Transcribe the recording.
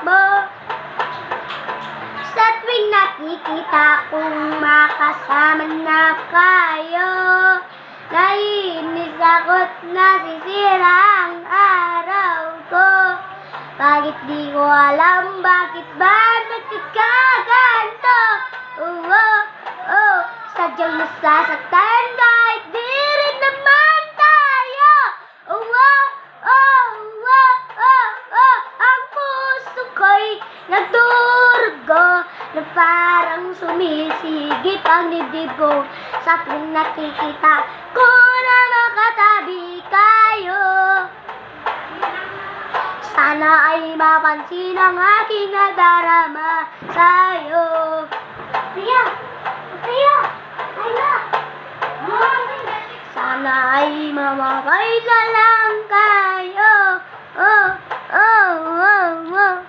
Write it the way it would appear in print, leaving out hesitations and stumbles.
mo. Sa tuwing nakikita kong makasama na kayo, naiinis ako't nasisira ang araw ko. Bakit di ko alam, bakit ba nagkakaganto? Oh, oh, oh, sadyang nasasaktan kahit di rin naman tayo. Oh, oh, oh, oh, oh, oh, ang puso ko'y nagdurugo na parang sumisigip ang dibdib ko sa tuwing nakikita ko na makatabi kayo. Sana ay mapansin ang aking nadarama sa'yo. Tia! Tia! Ay na! Sana ay mamakay na lang kayo. Oh, oh, oh, oh.